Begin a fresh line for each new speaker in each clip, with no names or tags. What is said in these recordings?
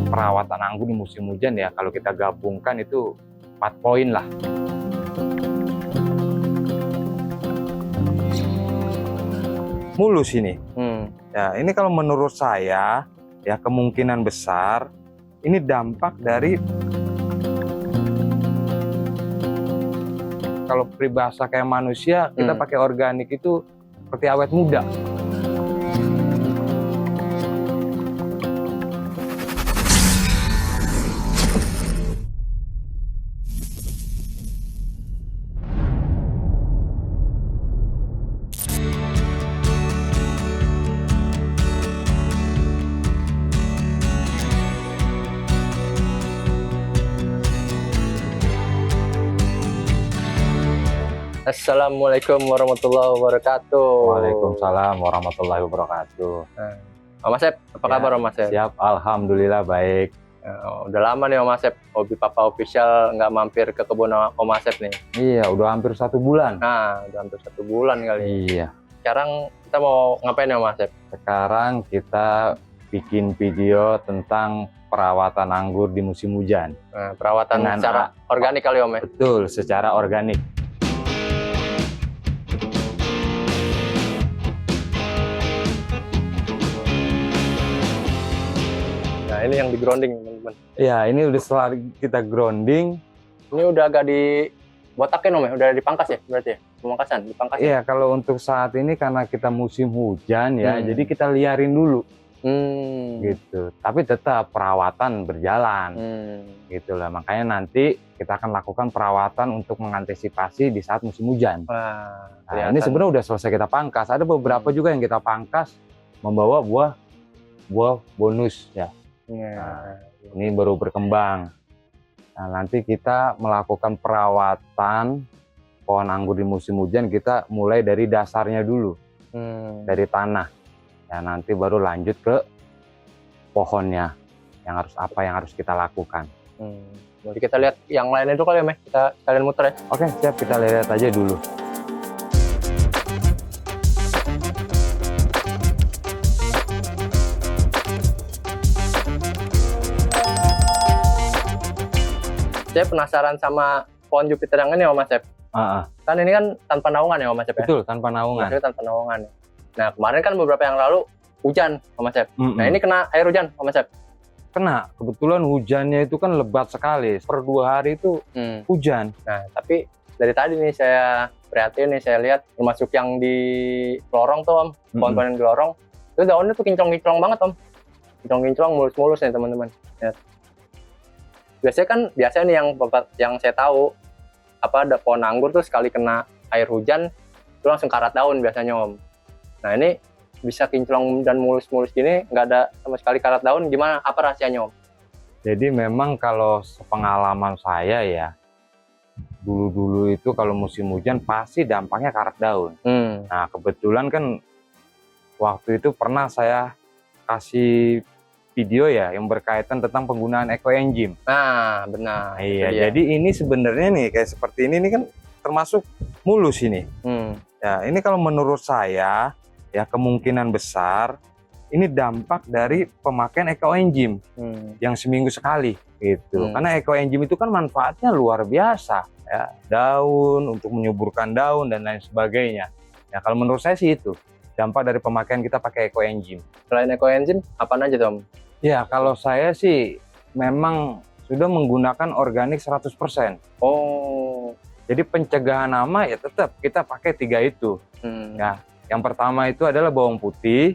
perawatan anggur di musim hujan ya, kalau kita gabungkan itu 4 poin lah. Mulus ini. Ya, ini kalau menurut saya ya kemungkinan besar ini dampak dari, kalau peribahasa kayak manusia kita pakai organik itu seperti awet muda.
Assalamualaikum warahmatullahi wabarakatuh.
Waalaikumsalam warahmatullahi wabarakatuh.
Om Asep, apa kabar Om Asep?
Siap, alhamdulillah baik.
Udah lama nih Om Asep, Hobi Papa Official nggak mampir ke kebun Om Asep nih.
Iya, udah hampir 1 bulan.
Nah, udah hampir 1 bulan kali.
Iya.
Sekarang kita mau ngapain ya Om Asep?
Sekarang kita bikin video tentang perawatan anggur di musim hujan.
Nah, perawatan
Dengan
secara organik kali Om ya?
Betul, secara organik.
Nah, ini yang di grounding teman-teman.
Ya, ini udah setelah kita grounding.
Ini udah agak dibotakin Om ya? Udah dipangkas ya berarti ya? Pemangkasan, dipangkas ya?
Iya, kalau untuk saat ini karena kita musim hujan ya, jadi kita liarin dulu. Gitu. Tapi tetap perawatan berjalan. Gitu lah. Makanya nanti kita akan lakukan perawatan untuk mengantisipasi di saat musim hujan.
Wah,
Nah, ini sebenarnya udah selesai kita pangkas. Ada beberapa juga yang kita pangkas membawa buah bonus ya. Nah, ini baru berkembang. Nah, nanti kita melakukan perawatan pohon anggur di musim hujan, kita mulai dari dasarnya dulu, dari tanah. Ya, nanti baru lanjut ke pohonnya, yang harus kita lakukan.
Jadi kita lihat yang lainnya dulu kali ya, Meh. Kita sekalian muter ya.
Oke, siap, kita lihat aja dulu.
Saya penasaran sama pohon Jupiter yang ini Om Asep. Kan ini kan tanpa naungan ya Om Asep ya?
Betul, tanpa naungan.
Maksudnya tanpa naungan. Nah, kemarin kan beberapa yang lalu hujan Om Asep. Nah, ini kena air hujan Om Asep.
Kena, kebetulan hujannya itu kan lebat sekali. Per 2 hari itu hujan.
Nah, tapi dari tadi nih saya prihatin nih, saya lihat termasuk yang di lorong tuh Om, pohon-pohon yang di lorong, itu daunnya tuh kinclong-kinclong banget Om. Kinclong-kinclong, mulus-mulus nih teman-teman. Ya. Biasanya nih yang saya tahu, ada pohon anggur tuh sekali kena air hujan itu langsung karat daun biasanya Om. Nah, ini bisa kinclong dan mulus-mulus gini, nggak ada sama sekali karat daun, gimana? Apa rahasianya Om?
Jadi memang kalau sepengalaman saya ya, dulu-dulu itu kalau musim hujan pasti dampaknya karat daun. Nah, kebetulan kan waktu itu pernah saya kasih video ya yang berkaitan tentang penggunaan ekoenzim.
Nah, benar.
Iya, jadi ini sebenarnya nih kayak seperti ini kan termasuk mulus ini. Ya, ini kalau menurut saya ya kemungkinan besar ini dampak dari pemakaian ekoenzim yang seminggu sekali gitu. Karena ekoenzim itu kan manfaatnya luar biasa ya, daun untuk menyuburkan daun dan lain sebagainya. Ya, kalau menurut saya sih itu dampak dari pemakaian kita pakai ekoenzim.
Selain ekoenzim, apa aja Tom?
Ya, kalau saya sih memang sudah menggunakan organik 100%.
Oh.
Jadi pencegahan hama ya tetap kita pakai 3 itu. Ya, yang pertama itu adalah bawang putih.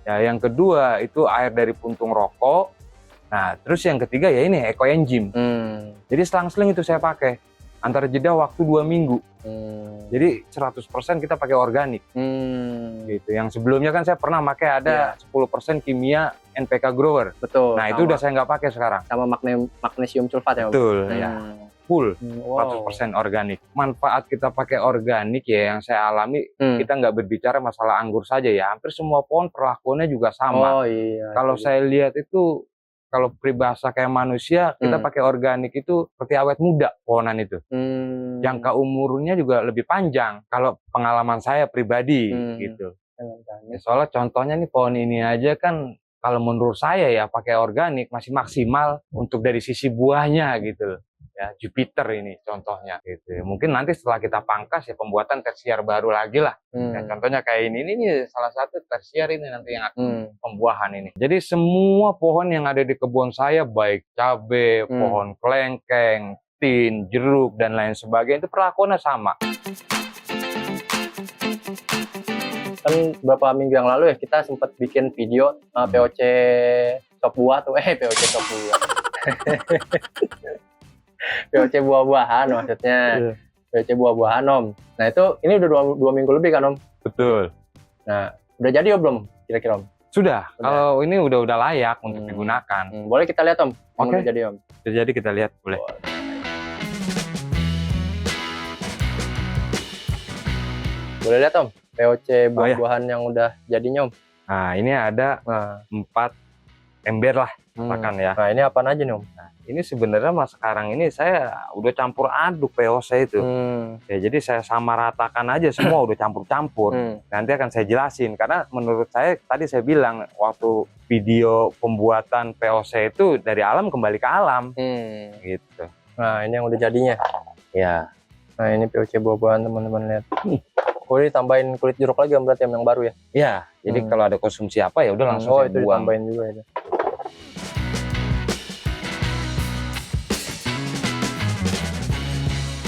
Ya, yang kedua itu air dari puntung rokok. Nah, terus yang ketiga ya ini ekoenzim. Jadi selang-seling itu saya pakai. Antara jeda waktu 2 minggu. Jadi 100% kita pakai organik. Gitu. Yang sebelumnya kan saya pernah pakai ada 10% kimia NPK Grower.
Betul.
Nah, itu udah saya nggak pakai sekarang.
Sama magnesium sulfat ya?
Betul, ya. Full 100% organik. Manfaat kita pakai organik ya yang saya alami, kita nggak berbicara masalah anggur saja ya. Hampir semua pohon perlakuannya juga sama.
Oh iya.
Kalau saya lihat itu, kalau peribahasa kayak manusia, kita pakai organik itu seperti awet muda pohonan itu. Jangka umurnya juga lebih panjang. Kalau pengalaman saya pribadi gitu. Ya, soalnya contohnya nih pohon ini aja kan kalau menurut saya ya pakai organik masih maksimal untuk dari sisi buahnya gitu loh. Ya, Jupiter ini contohnya gitu. Mungkin nanti setelah kita pangkas ya pembuatan tersier baru lagi lah. Ya, contohnya kayak ini salah satu tersier ini nanti yang akan pembuahan ini. Jadi semua pohon yang ada di kebun saya baik cabai, pohon kelengkeng, tin, jeruk dan lain sebagainya itu perlakuannya sama.
Kan beberapa minggu yang lalu ya kita sempat bikin video POC sop buah tuh, POC sop buah. POC buah-buahan maksudnya. POC buah-buahan Om. Nah itu ini udah 2 minggu lebih kan Om?
Betul.
Nah udah jadi Om belum kira-kira Om?
Sudah. Kalau ini udah layak untuk digunakan.
Boleh kita lihat Om?
Oke.
Udah jadi Om.
Udah jadi kita lihat boleh.
Boleh lihat Om? POC buah-buahan yang udah jadinya Om.
Nah ini ada 4 ember lah makan ya.
Nah ini apaan aja nih Om?
Nah, ini sebenarnya mas sekarang ini saya udah campur aduk POC itu. Ya jadi saya sama ratakan aja semua udah campur-campur. Nanti akan saya jelasin karena menurut saya tadi saya bilang waktu video pembuatan POC itu dari alam kembali ke alam. Gitu.
Nah ini yang udah jadinya.
Ya.
Nah ini POC buah-buahan teman-teman lihat. Oh ini tambahin kulit jeruk lagi Om berarti yang baru ya?
Iya. Jadi kalau ada konsumsi apa ya udah langsung saya
itu
buang.
ditambahin juga ya.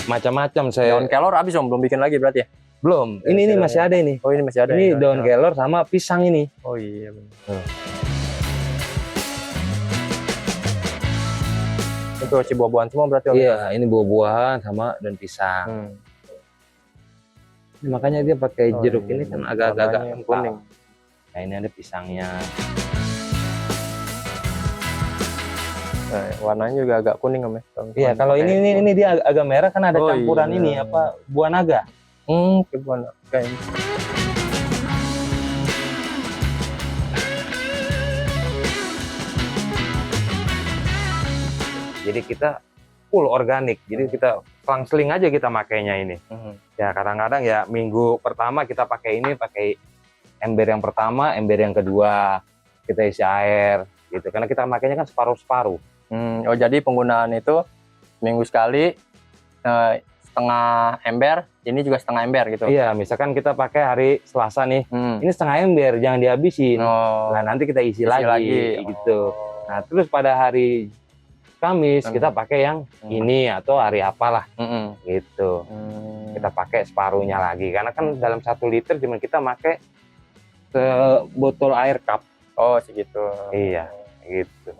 Macam-macam saya.
Daun kelor habis Om, belum bikin lagi berarti ya?
Belum. Ini masih ada ini.
Oh ini masih ada.
Ini daun kelor sama pisang ini.
Oh iya benar. Itu POC buah-buahan semua berarti Om?
Iya, ini buah-buahan sama daun pisang. Makanya dia pakai jeruk ini kan agak-agak
kuning.
Nah ini ada pisangnya.
Nah, warnanya juga agak kuning Om ya?
Iya, kalau ini dia agak merah kan ada campuran ini apa buah naga.
Buah naga ini.
Jadi kita full organik. Jadi kita selang-seling aja kita makainya ini. Ya kadang-kadang ya minggu pertama kita pakai ini, pakai ember yang pertama, ember yang kedua kita isi air gitu. Karena kita makainya kan separuh-separuh.
Oh jadi penggunaan itu minggu sekali setengah ember, ini juga setengah ember gitu.
Iya, misalkan kita pakai hari Selasa nih, ini setengah ember, jangan dihabisin. Nah nanti kita isi lagi gitu. Nah terus pada hari Kamis kita pakai yang ini atau hari apalah gitu. Kita pakai separuhnya lagi karena kan dalam 1 liter cuma kita pakai botol air cup.
Oh segitu.
Iya gitu.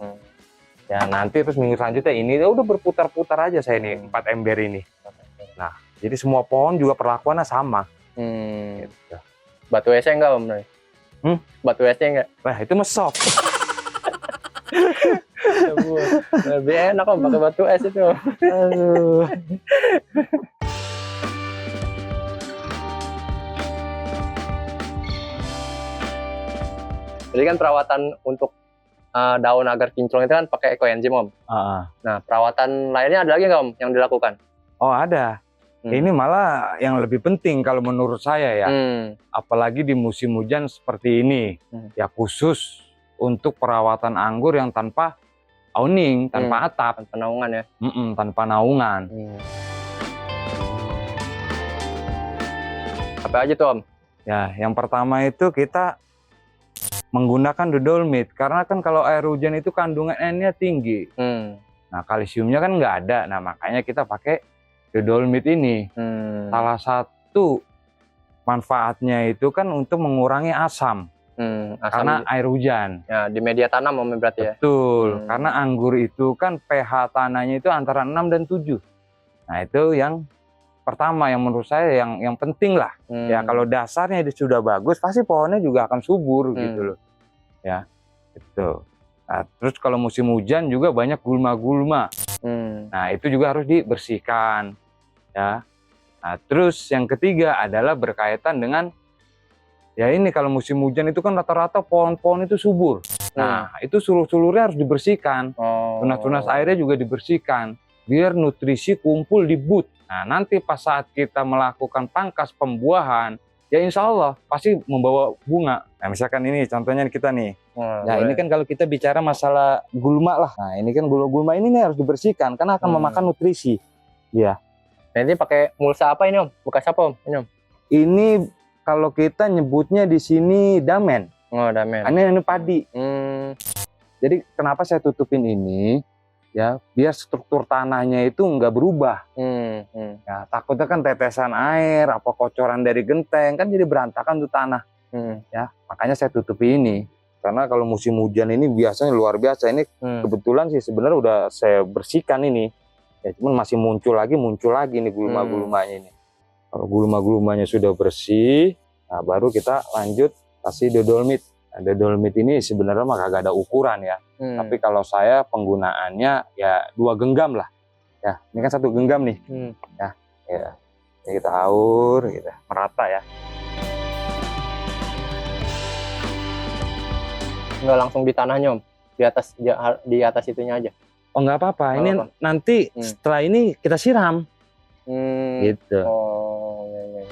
Ya nanti terus minggu selanjutnya ini udah berputar-putar aja saya nih 4 ember ini. Nah jadi semua pohon juga perlakuannya sama. Gitu.
Batu esnya enggak Om? Batu esnya enggak?
Wah itu mesok.
Lebih enak Om pakai batu es itu.
Aduh.
Jadi kan perawatan untuk daun agar kinclong itu kan pakai ekoenzim Om. Nah perawatan lainnya ada lagi nggak Om yang dilakukan?
Oh ada. Ini malah yang lebih penting kalau menurut saya ya. Apalagi di musim hujan seperti ini. Ya khusus untuk perawatan anggur yang tanpa awning, tanpa atap,
tanpa naungan ya.
Tanpa naungan.
Apa aja tuh Om?
Ya, yang pertama itu kita menggunakan dodolmit karena kan kalau air hujan itu kandungan N-nya tinggi. Nah, kalsiumnya kan nggak ada. Nah, makanya kita pakai dodolmit ini. Salah satu manfaatnya itu kan untuk mengurangi asam. Karena air hujan.
Ya, di media tanam Om berarti ya.
Betul, karena anggur itu kan pH tanahnya itu antara 6 dan 7. Nah, itu yang pertama yang menurut saya yang penting lah. Ya, kalau dasarnya sudah bagus, pasti pohonnya juga akan subur gitu loh. Ya. Gitu. Nah, terus kalau musim hujan juga banyak gulma-gulma. Nah, itu juga harus dibersihkan. Ya. Nah, terus yang ketiga adalah berkaitan dengan ya ini kalau musim hujan itu kan rata-rata pohon-pohon itu subur. Nah, itu sulur-sulurnya harus dibersihkan. Tunas-tunas airnya juga dibersihkan. Biar nutrisi kumpul di bud. Nah, nanti pas saat kita melakukan pangkas pembuahan, ya insya Allah pasti membawa bunga. Nah misalkan ini contohnya kita nih. Nah ini kan kalau kita bicara masalah gulma lah. Nah ini kan gulma ini nih harus dibersihkan karena akan memakan nutrisi. Ya.
Nah, ini pakai mulsa apa ini Om? Bekas apa Om? Ini Om?
Ini kalau kita nyebutnya di sini damen.
Oh damen.
Ini padi. Jadi kenapa saya tutupin ini? Ya biar struktur tanahnya itu nggak berubah. Ya, takutnya kan tetesan air, apa kocoran dari genteng kan jadi berantakan tuh tanah. Ya makanya saya tutupi ini. Karena kalau musim hujan ini biasanya luar biasa. Ini kebetulan sih sebenarnya udah saya bersihkan ini. Ya cuman masih muncul lagi nih gulma-gulmanya ini. Kalau gulma-gulmanya sudah bersih, nah baru kita lanjut kasih dodolmit. Nah, dodolmit ini sebenarnya mah kagak ada ukuran ya. Tapi kalau saya penggunaannya ya 2 genggam lah. Ya, ini kan 1 genggam nih. Ya, ya. Kita aur gitu, merata ya.
Nggak langsung di tanahnya Om? Di atas itunya aja?
Oh nggak apa-apa, ini nanti setelah ini kita siram. Gitu.
Oh, ya.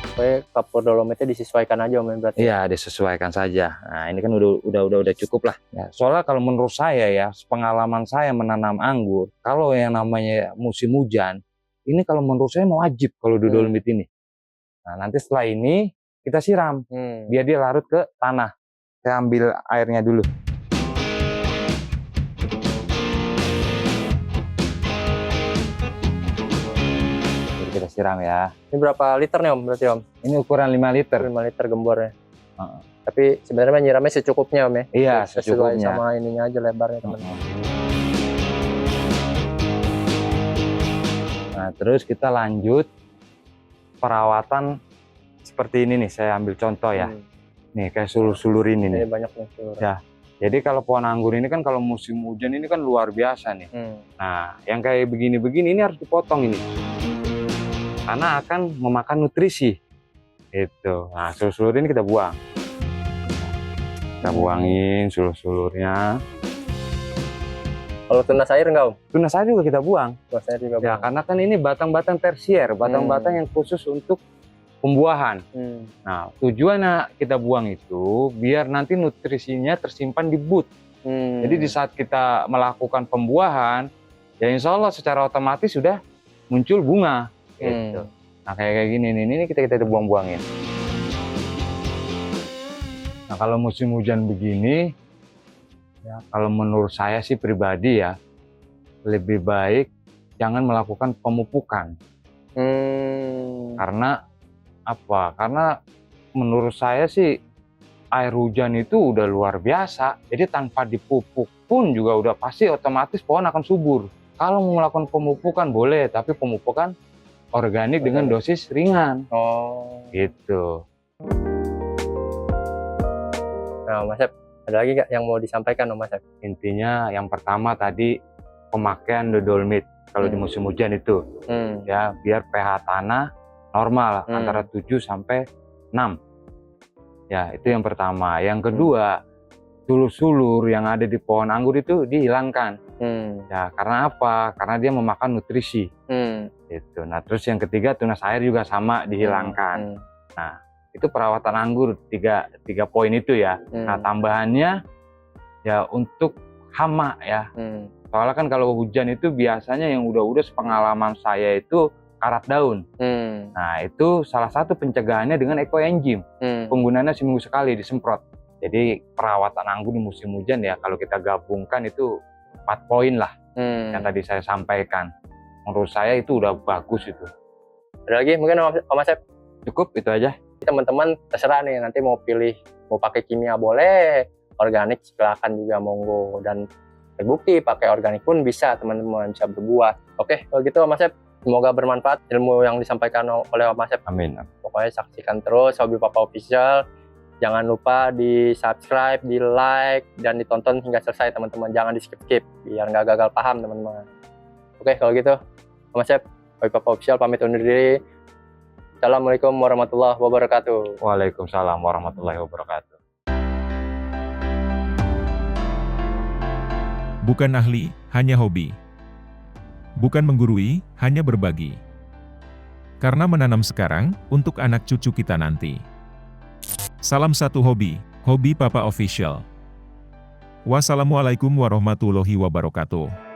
Supaya kapur dolomitnya disesuaikan aja Om berarti.
Iya, disesuaikan saja. Nah, ini kan udah cukup lah. Ya, soalnya kalau menurut saya ya, pengalaman saya menanam anggur, kalau yang namanya musim hujan, ini kalau menurut saya mau wajib kalau dodolmit ini. Nah, nanti setelah ini kita siram, biar dia larut ke tanah. Saya ambil airnya dulu. Kita siram ya.
Ini berapa liter nih Om berarti Om?
Ini ukuran 5 liter.
5 liter gembornya. Tapi sebenarnya nyiramnya secukupnya Om ya?
Iya,
sesuai
secukupnya.
sama ininya aja lebarnya teman-teman.
Nah, terus kita lanjut perawatan seperti ini nih. Saya ambil contoh ya. Nih kayak sulur-sulur ini nih.
Banyak nih sulur.
Ya. Jadi kalau pohon anggur ini kan kalau musim hujan ini kan luar biasa nih. Nah, yang kayak begini-begini ini harus dipotong ini. Karena akan memakan nutrisi. Itu. Nah, sulur-sulur ini kita buang. Kita buangin sulur-sulurnya.
Kalau tunas air enggak Om?
Tunas air juga kita buang.
Tunas air juga
Ya, karena kan ini batang-batang tersier, batang-batang yang khusus untuk pembuahan. Nah, tujuannya kita buang itu biar nanti nutrisinya tersimpan di bud. Jadi di saat kita melakukan pembuahan, ya insya Allah secara otomatis sudah muncul bunga. Gitu. Nah kayak gini nih, ini kita buang-buangin. Nah kalau musim hujan begini, ya kalau menurut saya sih pribadi ya, lebih baik jangan melakukan pemupukan. Karena apa? Karena menurut saya sih air hujan itu udah luar biasa. Jadi tanpa dipupuk pun juga udah pasti otomatis pohon akan subur. Kalau mau melakukan pemupukan boleh, tapi pemupukan organik dengan dosis ringan. Gitu.
Nah Mas Sep, ada lagi nggak yang mau disampaikan Mas Sep?
Intinya yang pertama tadi pemakaian dodolmit kalau di musim hujan itu. Ya biar pH tanah normal antara 7 sampai 6. Ya itu yang pertama. Yang kedua, sulur-sulur yang ada di pohon anggur itu dihilangkan. Ya karena apa? Karena dia memakan nutrisi. Gitu. Nah terus yang ketiga, tunas air juga sama dihilangkan. Nah itu perawatan anggur tiga poin itu ya. Nah tambahannya ya untuk hama ya. Soalnya kan kalau hujan itu biasanya yang udah sepengalaman saya itu karat daun. Nah itu salah satu pencegahannya dengan ekoenzim. Penggunaannya seminggu sekali disemprot. Jadi perawatan anggur di musim hujan ya kalau kita gabungkan itu 4 poin lah yang tadi saya sampaikan. Menurut saya itu udah bagus itu.
Ada lagi mungkin Mas Sep?
Cukup itu aja.
Teman-teman terserah nih nanti mau pilih mau pakai kimia boleh, organik silakan juga monggo, dan terbukti pakai organik pun bisa teman-teman bisa berbuah. Oke kalau gitu Mas Sep, semoga bermanfaat ilmu yang disampaikan oleh Mas Sep.
Amin.
Pokoknya saksikan terus Hobi Papa Official. Jangan lupa di subscribe, di like, dan ditonton hingga selesai teman-teman. Jangan di skip-skip biar nggak gagal paham teman-teman. Oke kalau gitu Mas Sep, Hobi Papa Official pamit undur diri. Assalamualaikum warahmatullahi wabarakatuh.
Waalaikumsalam warahmatullahi wabarakatuh.
Bukan ahli, hanya hobi. Bukan menggurui, hanya berbagi. Karena menanam sekarang, untuk anak cucu kita nanti. Salam satu hobi, Hobi Papa Official. Wassalamualaikum warahmatullahi wabarakatuh.